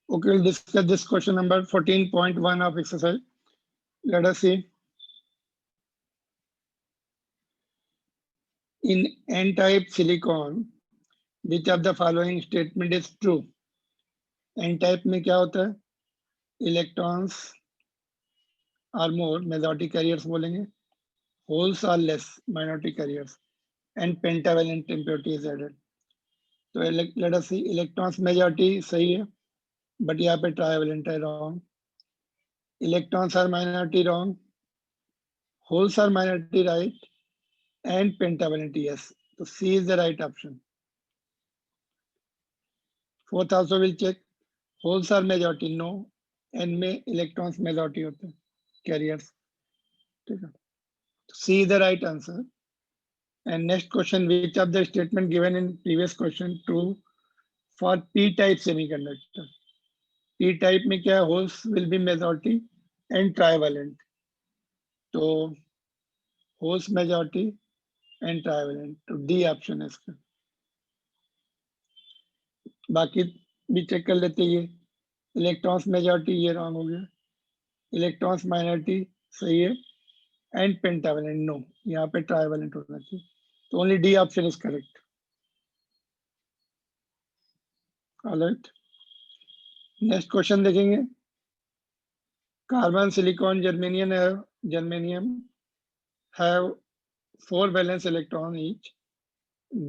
Okay, we'll discuss this question number 14.1 of exercise. Let us see. In N-type silicon, which of the following statement is true? N-type में क्या होता है? Electrons are more, majority carriers बोलेंगे. Holes are less, minority carriers. And pentavalent impurity is added. So let us see. Electrons majority सही है, but यहाँ पे trivalent है wrong. Electrons are minority wrong. Holes are minority right. And pentavalent yes. So C is the right option. Fourth also will check. Holes are majority no. N में electrons majority होते हैं carriers. ठीक है. C is the right answer. And next question, which of the statement given in previous question true for p-type semiconductor? p-type में क्या है? Holes will be majority and trivalent. तो holes majority and trivalent. तो D option है इसका. बाकी भी check कर लेते हैं. ये इलेक्ट्रॉन्स मेजॉरिटी ये रॉन्ग हो गया. इलेक्ट्रॉन्स माइनॉरिटी सही है. एंड पेंटावेलेंट नो, यहाँ पे ट्राइवेलेंट होना चाहिए. तो only d option is correct. Alright, next question देखेंगे. Carbon, silicon, germanium have 4 valence electron each.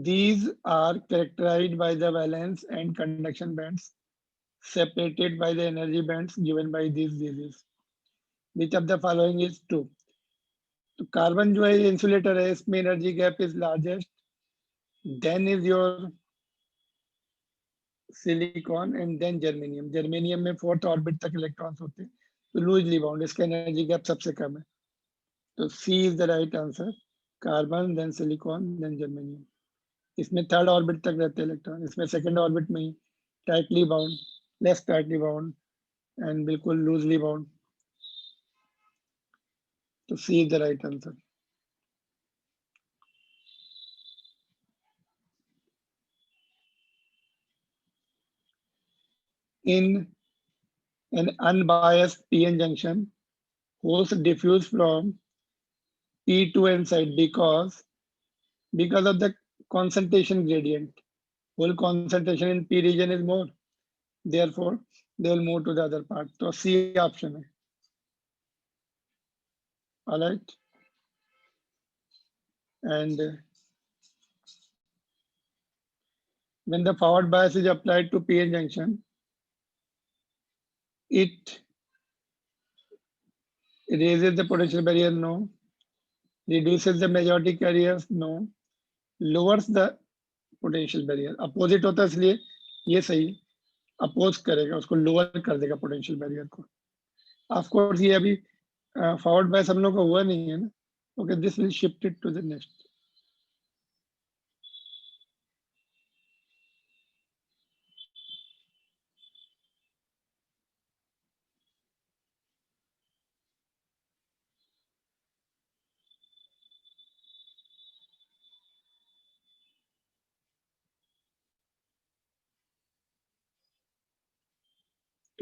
These are characterized by the valence and conduction bands separated by the energy bands given by these diseases. Which of the following is true? तो carbon जो है insulator है, इसमें energy gap is largest, then is your silicon and then germanium. Germanium में 4th orbit तक electrons होते हैं, तो लूजली बाउंड, इसका एनर्जी गैप सबसे कम है. तो c is the right answer. Carbon then silicon then germanium. इसमें 3rd ऑर्बिट तक रहते हैं इलेक्ट्रॉन, इसमें 2nd ऑर्बिट में ही tightly bound, less tightly bound and बिल्कुल लूजली बाउंड. तो c is the right answer. In an unbiased PN junction, holes diffuse from P to N side because of the concentration gradient. Hole concentration in P region is more, therefore they will move to the other part. So C option है. All right, and when the forward bias is applied to PN junction, it raises the potential barrier, no. Reduces the majority carriers, no. Lowers the potential barrier. Opposite होता है, इसलिए ये सही है. Oppose करेगा, उसको lower कर देगा पोटेंशियल बैरियर को. ऑफ कोर्स ये अभी फॉरवर्ड बायस हम लोग का हुआ नहीं है ना. Okay, this will shift it to the next.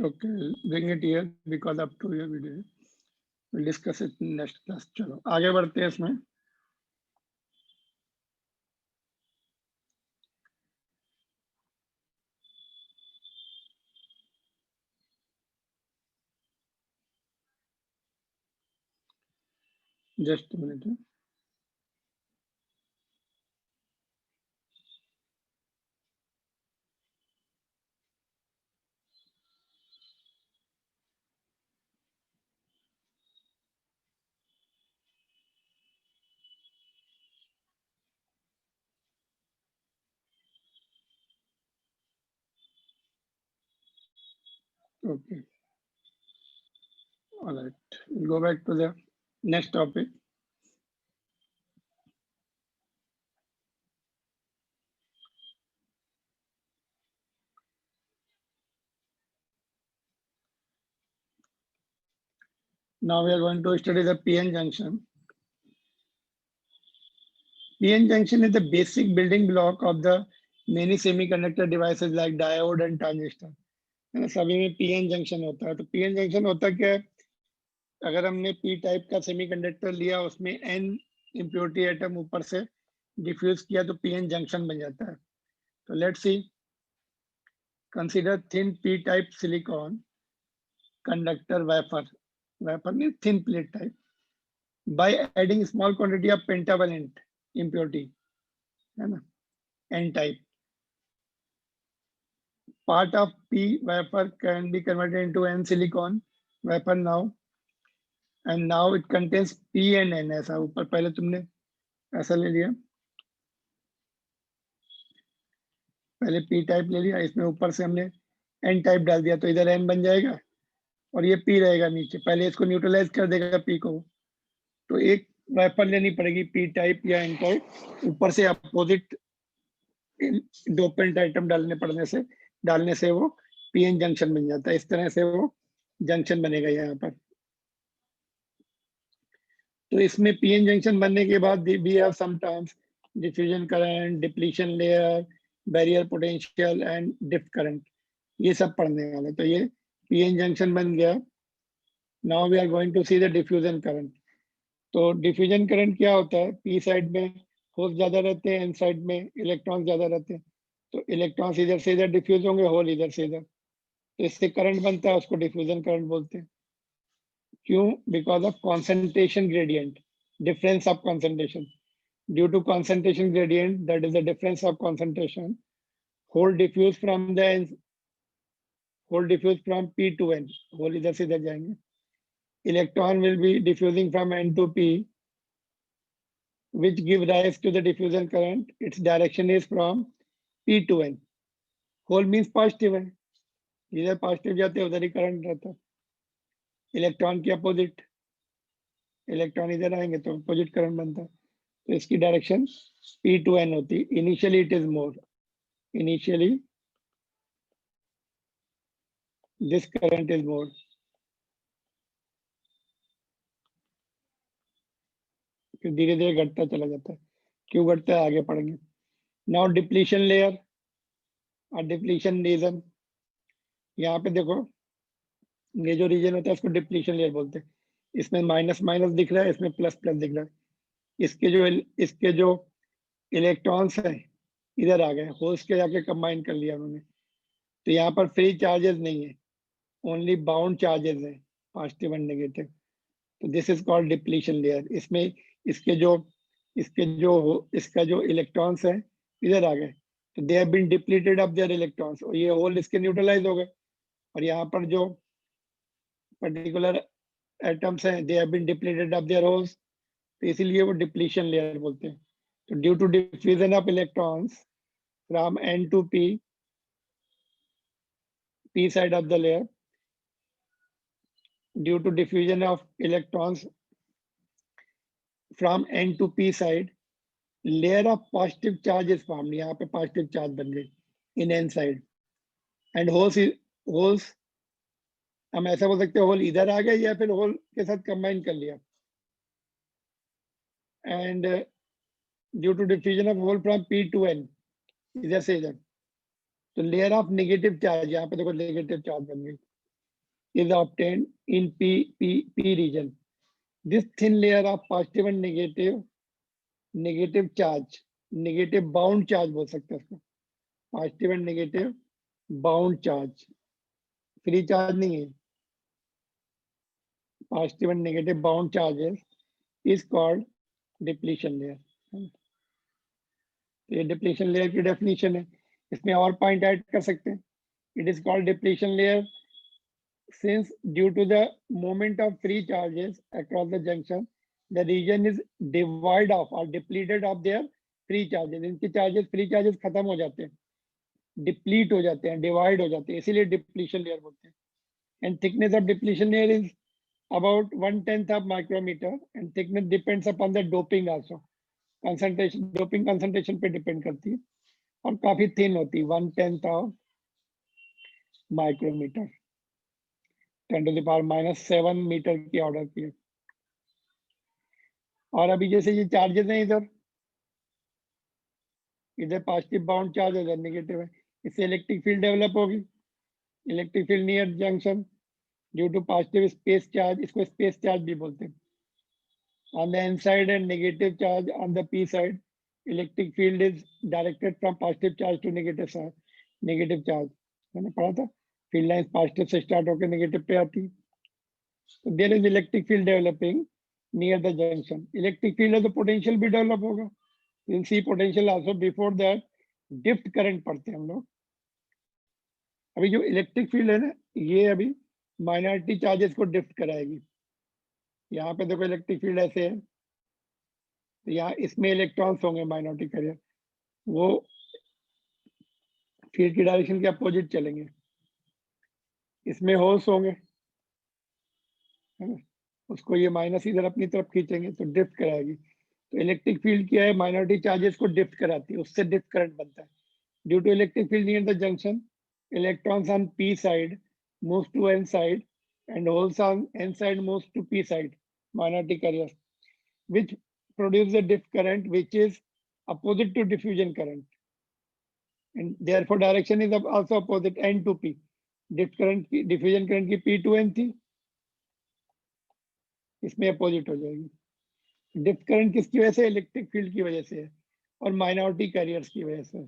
Okay, bring it here because up to your video will discuss it next class. चलो आगे बढ़ते हैं इसमें. Just minute. Okay, all right, we'll go back to the next topic. Now we are going to study the PN junction. PN junction is the basic building block of the many semiconductor devices like diode and transistor. है ना, सभी में PN junction होता है। तो PN junction होता क्या है, अगर हमने पी टाइप का सेमीकंडक्टर लिया, उसमें एन इम्प्योरिटी एटम ऊपर से डिफ्यूज किया तो पीएन जंक्शन बन जाता है। तो let's see, consider thin p type silicon conductor wafer में thin plate type by adding small quantity of pentavalent impurity, है ना, n type. Part of p vapor can be converted into n silicon vapor now, and now it contains p and n. ऐसा ऊपर पहले तुमने ऐसा ले लिया, पहले p टाइप ले लिया, इसमें ऊपर से हमने n टाइप डाल दिया, तो इधर n बन जाएगा और ये p रहेगा नीचे। पहले इसको न्यूट्रलाइज कर देगा p को, तो एक वेपर लेनी पड़ेगी p टाइप या n टाइप, ऊपर से अपोजिट डोपेंट आइटम डालने से वो पीएन जंक्शन बन जाता है। इस तरह से वो जंक्शन बनेगा यहाँ पर। तो इसमें पीएन जंक्शन बनने के बाद we have some terms, diffusion current, depletion layer, barrier potential and drift current, ये सब पढ़ने वाले। तो ये पीएन जंक्शन बन गया। Now we are going to see the diffusion current. तो डिफ्यूजन करंट क्या होता है, पी साइड में होल ज्यादा रहते हैं, एन साइड में इलेक्ट्रॉन ज्यादा रहते हैं, तो इलेक्ट्रॉन्स इधर से इधर डिफ्यूज होंगे, होल इधर से इधर, तो इससे करंट बनता है, उसको डिफ्यूजन करंट बोलते हैं। क्यों? Because of concentration gradient, difference of concentration, due to concentration gradient, that is the difference of concentration, hole diffuse from the hole diffuse from P to N, hole इधर से इधर जाएंगे, electron will be diffusing from N to P, which give rise to the diffusion current. Its direction is from P to N. Hole means positive है, इधर positive जाते हैं उधर ही current रहता है। इलेक्ट्रॉन की अपोजिट, इलेक्ट्रॉन इधर आएंगे तो अपोजिट करंट बनता है। तो इसकी डायरेक्शन P to N होती है। Initially it is more, initially this current is more, फिर धीरे धीरे घटता चला जाता है। क्यों घटता है आगे पढ़ेंगे। नाउ डिप्लीशन लेयर और डिप्लीशन रीजन, यहाँ पे देखो ये जो रीजन होता है इसको डिप्लीशन लेयर बोलते हैं। इसमें माइनस माइनस दिख रहा है, इसमें प्लस प्लस दिख रहा है। इसके जो इलेक्ट्रॉन्स हैं इधर आ गए, होल्स के जाके कंबाइन कर लिया उन्होंने, तो यहाँ पर फ्री चार्जेस नहीं है, ओनली बाउंड चार्जेस है, पॉजिटिव एंड नेगेटिव। तो this is called depletion layer. इसमें इसका जो इलेक्ट्रॉन्स है इधर आ गए, तो they have been depleted of their electrons, और ये होल इसके न्यूट्रलाइज हो गए, और यहाँ पर जो पर्टिकुलर एटम्स हैं they have been depleted of their holes, तो इसीलिए वो डिप्लीशन लेयर बोलते हैं। तो due to diffusion of electrons from N to P, p side of the layer, due to diffusion of electrons from n to p side, layer of positive charge is formed. यहाँ पे positive charge बन गई in n side, and holes हम ऐसा बोल सकते हैं whole इधर आ गए या फिर होल के साथ कंबाइन कर लिया, and due to diffusion of hole from p to n, इधर से इधर, तो layer of negative charge, यहाँ पे देखो negative charge बन गई, is obtained in p region. This thin layer of positive and negative charge, negative bound charge बोल सकते हैं इसको, positive and negative bound charge, free charge नहीं है, positive and negative bound charges is called depletion layer. ये depletion layer की definition है। इसमें और पॉइंट ऐड कर सकते हैं। It is called depletion layer since due to the movement of free charges across the junction, the region is devoid of or depleted of their free charges. इनके charges, free charges खत्म हो जाते हैं, deplete हो जाते हैं, divide हो जाते हैं, इसीलिए डिप्लीशन लेयर बोलते हैं। And thickness of depletion layer is about 1/10 of micrometer, and thickness depends upon the doping also. Concentration, doping concentration पे डिपेंड करती है, और काफी थिन होती है, 1/10 of माइक्रोमीटर, 10⁻⁻7 मीटर की ऑर्डर की है। और अभी जैसे ये चार्जेस हैं इधर पॉजिटिव बाउंड चार्ज, इधर नेगेटिव है, इससे इलेक्ट्रिक फील्ड डेवलप होगी। Electric field near junction due to positive space charge, इसको स्पेस चार्ज भी बोलते हैं, on the n side and negative charge on the p side. Electric field is directed from positive charge to negative side, negative charge. मैंने पढ़ा था field lines positive से start होकर negative पे आती है. So there is electric field developing near the junction. Electric field है तो potential भी develop होगा. You'll see potential also. Before that drift current पढ़ते हैं हम लोग. अभी जो इलेक्ट्रिक फील्ड है ना, ये अभी माइनॉरिटी चार्जेस को ड्रिफ्ट कराएगी. यहाँ पे देखो इलेक्ट्रिक फील्ड ऐसे है, तो यहाँ इसमें इलेक्ट्रॉन्स होंगे माइनॉरिटी कैरियर, वो फील्ड की डायरेक्शन के अपोजिट चलेंगे. इसमें होल्स होंगे, है ना, उसको ये माइनस इधर अपनी तरफ खींचेंगे तो ड्रिफ्ट कराएगी. तो इलेक्ट्रिक फील्ड क्या है, माइनॉरिटी चार्जेस को ड्रिफ्ट कराती है, उससे ड्रिफ्ट करंट बनता है. Due to electric field near the junction, electrons on P side moves to N side and holes on n side moves to p side, minority carriers, which produce a drift current which is opposite to diffusion current, and therefore direction is also opposite, n to p. Drift current की diffusion current की p to n थी, इसमें opposite हो जाएगी. Drift current किसकी वजह से, electric field की वजह से है और माइनॉरिटी कैरियर्स की वजह से.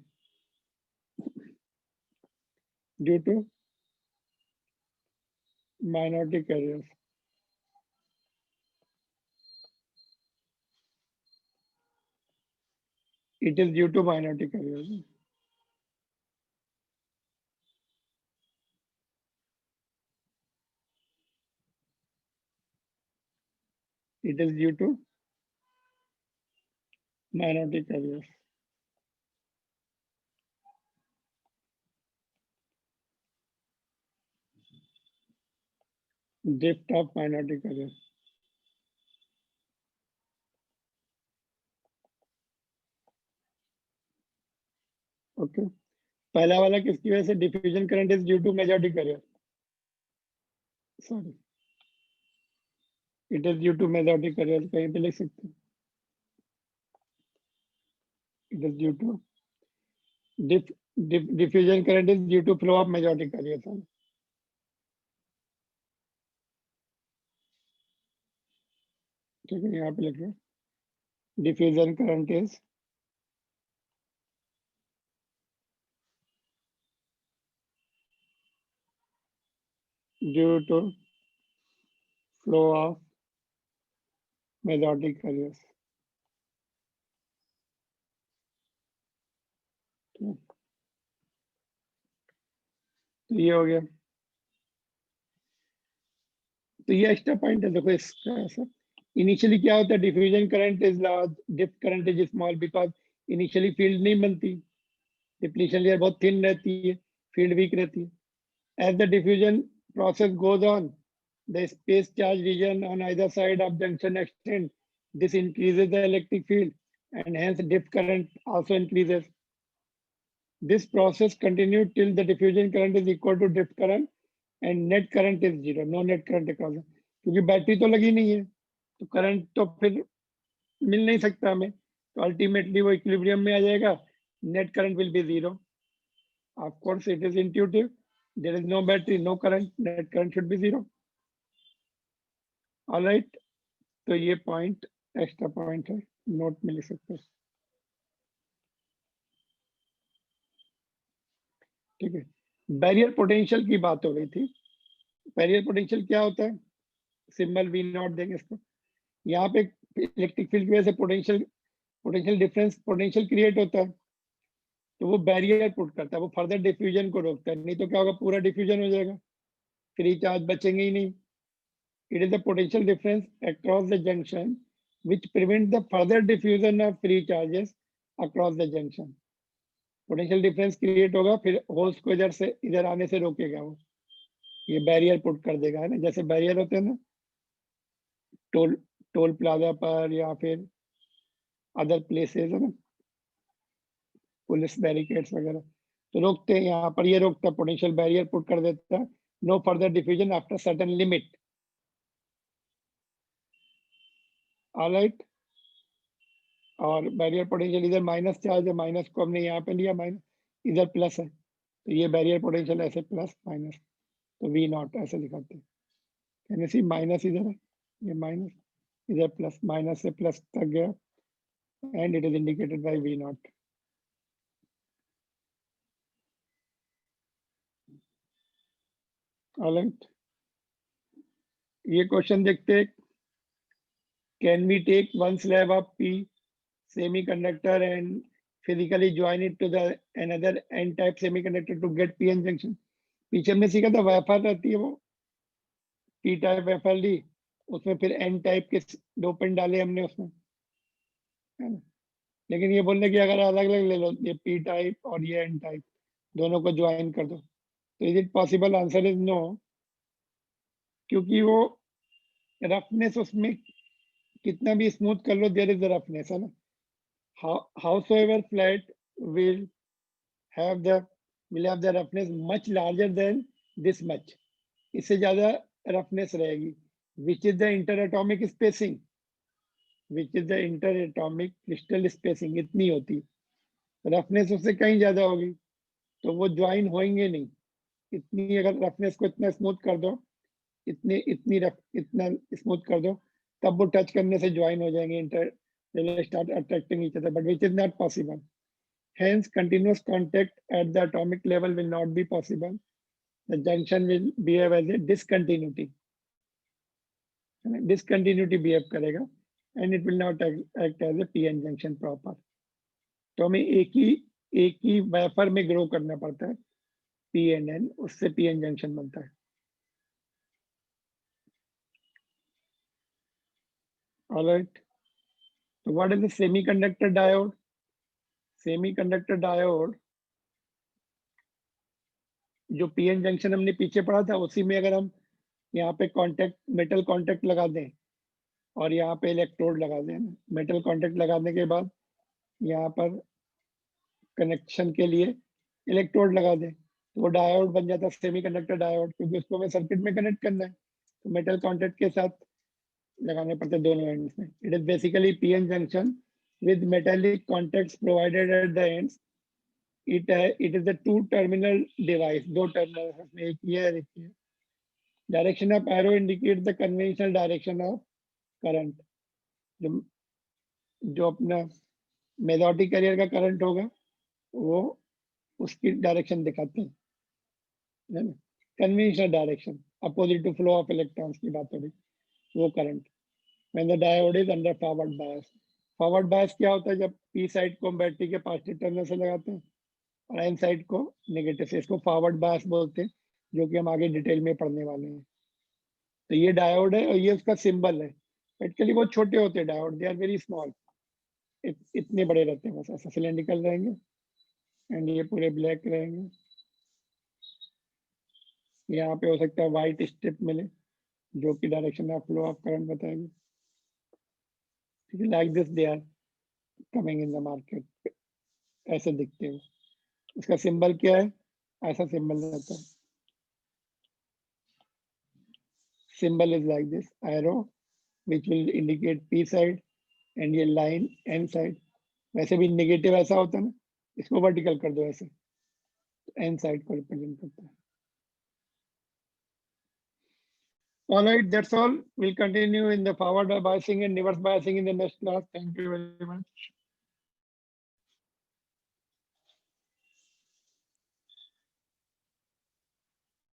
Due to minority carriers. It is due to minority carriers. It is due to minority carriers. Drift of minority carriers. Okay. पहला वाला किसकी वजह से, diffusion current is due to majority carrier. Sorry, it is due to majority carrier, कहीं पे लिख सकते हैं. It is due to diffusion current is due to flow of majority carrier. ठीक है, यहाँ पे लिख रहे हैं diffusion current is due to flow of majority carriers. तो ये हो गया. तो ये एक्स्ट्रा पॉइंट है, देखो इसका ऐसा. इनिशियली क्या होता है, diffusion current is large, drift current is small, because initially field नहीं बनती, डिप्लीशन लेयर बहुत थिन रहती है, फील्ड वीक रहती है. As the diffusion process goes on, the space charge region on either side of junction extend. This increases the electric field and hence drift current also increases. This process continues till the diffusion current is equal to drift current and net current is zero. No net current across. क्योंकि battery तो लगी नहीं है, तो current तो फिर मिल नहीं सकता हमें, तो अल्टीमेटली वो इक्विलिब्रियम में आ जाएगा. Net current will be zero. Of course it is intuitive. There is no battery, no current, net current should be zero. All right. तो ये पॉइंट एक्स्ट्रा पॉइंट है, नोट में लिख सकते हैं. ठीक है. बैरियर पोटेंशियल की बात हो रही थी. बैरियर पोटेंशियल क्या होता है, सिंबल वी नॉट देंगे इसको. यहाँ पे इलेक्ट्रिक फील्ड की वजह से पोटेंशियल डिफरेंस, पोटेंशियल क्रिएट होता है, तो वो बैरियर पुट करता है, वो फर्दर डिफ्यूजन को रोकता है. नहीं तो क्या होगा, पूरा डिफ्यूजन हो जाएगा, फ्री चार्ज बचेंगे ही नहीं. It is the potential difference across the junction which prevents the further diffusion of free charges across the junction. Potential difference create होगा, फिर होल्स को इधर से इधर आने से रोकेगा वो, ये बैरियर पुट कर देगा, है ना. जैसे बैरियर होते हैं ना टोल प्लाजा पर या फिर अदर प्लेसेस, है ना, पुलिस बैरिकेड्स वगैरह, तो रोकते हैं. यहाँ पर ये रोकता है, पोटेंशियल बैरियर पुट कर देता है. No further diffusion after certain limit. Alright. और बैरियर पोटेंशियल इधर माइनस चार्ज है, माइनस को हमने यहाँ पे लिया, माइनस इधर प्लस है, तो ये बैरियर पोटेंशियल ऐसे प्लस माइनस, तो वी नॉट ऐसे दिखाते हैं। कैन यू सी माइनस इधर है, ये माइनस, इधर प्लस, माइनस से प्लस तक गया and it is indicated by V naught. Alright, ये क्वेश्चन देखते हैं। Can we take one slab of P semiconductor and physically join it to the another n type semiconductor to get pn junction? पीछे हमने सीखा था wafer रहती है वो p टाइप वेफर ली, उसमें फिर n टाइप के डोपेंट डाले हमने उसमें, है ना। लेकिन ये बोलने की अगर अलग अलग ले लो, ये p टाइप और ये n टाइप, दोनों को ज्वाइन कर दो, तो is it possible? Answer is no, क्योंकि वो रफनेस उसमें कितना भी स्मूथ कर लो, देयर इज द रफनेस, है ना। Howsoever flat will have the roughness much larger than this much, इससे ज्यादा रफनेस रहेगी, which is the interatomic spacing, crystal spacing इतनी होती, रफनेस उससे कहीं ज्यादा होगी, तो वो ज्वाइन होंगे नहीं। इतनी अगर रफनेस को इतना स्मूथ कर दो, इतना स्मूथ कर दो, तब वो टच करने से ज्वाइन हो जाएंगे, they will start attracting each other, but which is not possible. Hence, continuous contact at the atomic level will not be possible. The junction will behave as a discontinuity. Discontinuity behave करेगा, and it will not act as a PN junction proper. तो हमें एक ही wafer में grow करना पड़ता है, PNN, उससे PN junction बनता है। All right. So what is the semiconductor diode? Semiconductor diode जो पीएन जंक्शन हमने पीछे पढ़ा था, उसी में अगर हम यहाँ पे कांटेक्ट, मेटल कांटेक्ट लगा दें और यहाँ पे इलेक्ट्रोड लगा दें, मेटल कांटेक्ट लगाने के बाद यहाँ पर कनेक्शन के लिए इलेक्ट्रोड लगा दें, तो वो डायोड बन जाता है, सेमीकंडक्टर डायोड, क्योंकि उसको हमें सर्किट में कनेक्ट करना है, तो मेटल कांटेक्ट के साथ लगाने पड़ते हैं दोनों एंड्स में। It is basically PN junction with metallic contacts provided at the ends. It is a two terminal device, दो टर्मिनल है, एक ये है, एक ये। Direction of arrow indicates the conventional direction of current. जो अपना मेथोडिक कैरियर का करंट होगा वो उसकी डायरेक्शन दिखाते हैं, है ना। Conventional direction opposite to flow of electrons की बात हो रही, वो current. When the diode is under forward bias. Forward bias क्या होता है? जब पी साइड को हम बैटरी के पॉजिटिव टर्मिनल से लगाते हैं और एन साइड को नेगेटिव से, इसको फॉरवर्ड बायस बोलते हैं, जो कि हम आगे डिटेल में पढ़ने वाले हैं। तो ये डायोड है और ये उसका सिंबल है। प्रैक्टिकली बहुत छोटे होते हैं diode, they are very small, इतने बड़े रहते हैं, बस ऐसा सिलेंड्रिकल रहेंगे एंड ये पूरे ब्लैक रहेंगे। यहाँ पे हो सकता है व्हाइट स्ट्रिप मिले, जो कि direction of flow of current बताएगी। ठीक है, like this they are coming in the market, ऐसे दिखते हैं। इसका सिंबल क्या है? ऐसा सिंबल रहता है, symbol is like this arrow which will indicate P side and ये लाइन एन साइड। वैसे भी नेगेटिव ऐसा होता है ना, इसको वर्टिकल कर दो ऐसे, तो एन साइड को रिप्रेजेंट करता है। All right, that's all. We'll continue in the forward biasing and reverse biasing in the next class. Thank you very much.